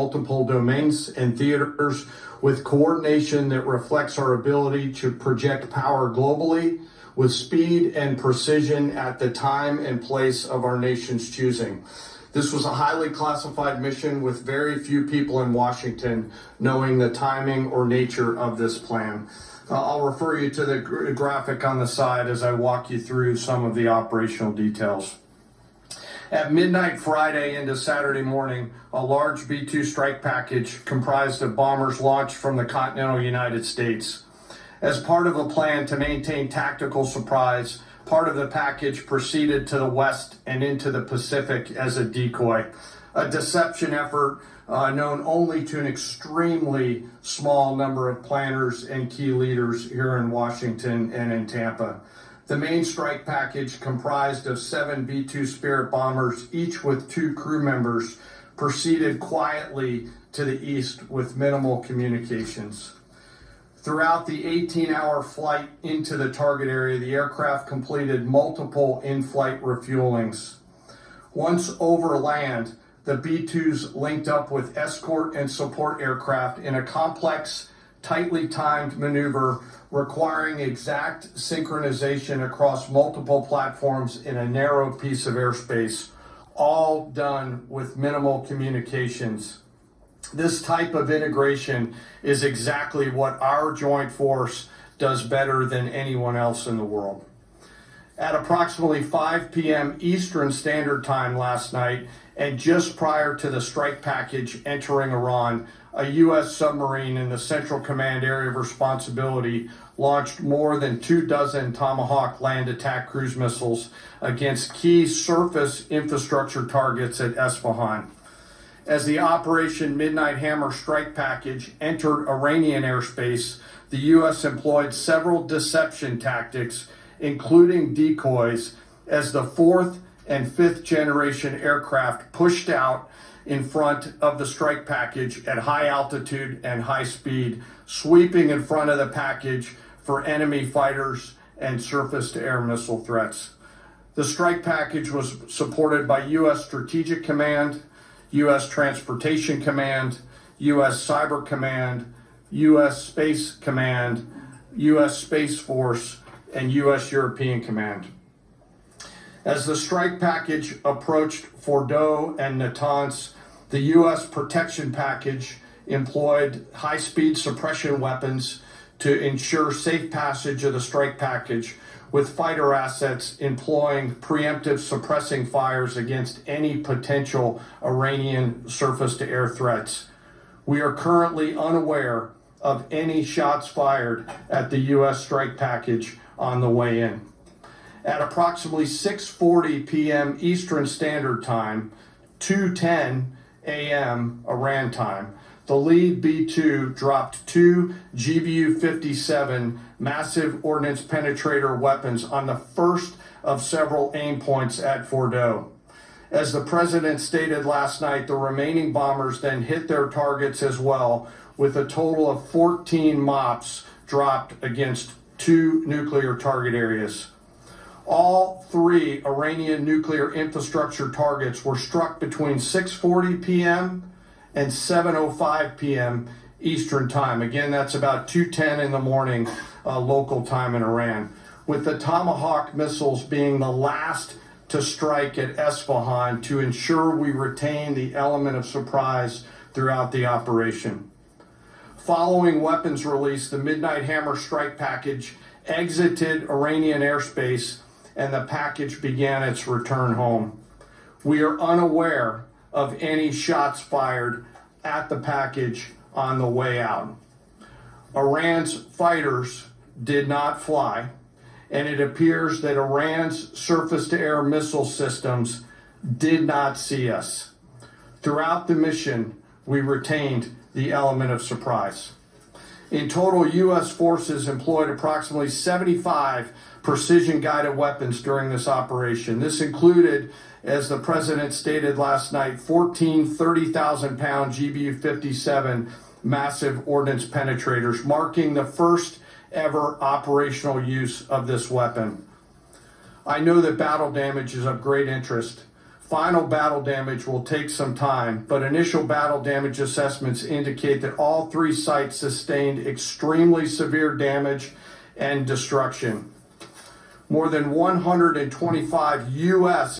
multiple domains and theaters with coordination that reflects our ability to project power globally with speed and precision at the time and place of our nation's choosing. This was a highly classified mission with very few people in Washington knowing the timing or nature of this plan. I'll refer you to the graphic on the side as I walk you through some of the operational details. At midnight Friday into Saturday morning, a large B-2 strike package comprised of bombers launched from the continental United States. As part of a plan to maintain tactical surprise, part of the package proceeded to the west and into the Pacific as a decoy, a deception effort known only to an extremely small number of planners and key leaders here in Washington and in Tampa. The main strike package, comprised of 7 B-2 Spirit bombers, each with 2 crew members, proceeded quietly to the east with minimal communications. Throughout the 18-hour flight into the target area, the aircraft completed multiple in-flight refuelings. Once over land, the B-2s linked up with escort and support aircraft in a complex, tightly timed maneuver requiring exact synchronization across multiple platforms in a narrow piece of airspace, all done with minimal communications. This type of integration is exactly what our joint force does better than anyone else in the world. At approximately 5 p.m. Eastern Standard Time last night, and just prior to the strike package entering Iran, a U.S. submarine in the Central Command Area of Responsibility launched more than 24 Tomahawk land attack cruise missiles against key surface infrastructure targets at Esfahan. As the Operation Midnight Hammer strike package entered Iranian airspace, the U.S. employed several deception tactics, including decoys, as the 4th and 5th generation aircraft pushed out in front of the strike package at high altitude and high speed, sweeping in front of the package for enemy fighters and surface-to-air missile threats. The strike package was supported by U.S. Strategic Command, U.S. Transportation Command, U.S. Cyber Command, U.S. Space Command, U.S. Space Force, and U.S. European Command. As the strike package approached Fordo and Natanz, the U.S. protection package employed high-speed suppression weapons to ensure safe passage of the strike package, with fighter assets employing preemptive suppressing fires against any potential Iranian surface-to-air threats. We are currently unaware of any shots fired at the U.S. strike package on the way in. At approximately 6:40 p.m. Eastern Standard Time, 2:10 a.m. Iran time, the lead B-2 dropped 2 GBU-57 massive ordnance penetrator weapons on the first of several aim points at Fordo. As the president stated last night, the remaining bombers then hit their targets as well, with a total of 14 MOPs dropped against 2 nuclear target areas. All 3 Iranian nuclear infrastructure targets were struck between 6:40 p.m. and 7:05 p.m. Eastern Time. Again, that's about 2:10 in the morning local time in Iran, with the Tomahawk missiles being the last to strike at Esfahan to ensure we retain the element of surprise throughout the operation. Following weapons release, the Midnight Hammer strike package exited Iranian airspace and the package began its return home. We are unaware of any shots fired at the package on the way out. Iran's fighters did not fly, and it appears that Iran's surface-to-air missile systems did not see us. Throughout the mission, we retained the element of surprise. In total, U.S. forces employed approximately 75 precision-guided weapons during this operation. This included, as the president stated last night, 14 30,000-pound GBU-57 massive ordnance penetrators, marking the first ever operational use of this weapon. I know that battle damage is of great interest. Final battle damage will take some time, but initial battle damage assessments indicate that all 3 sites sustained extremely severe damage and destruction. More than 125 U.S.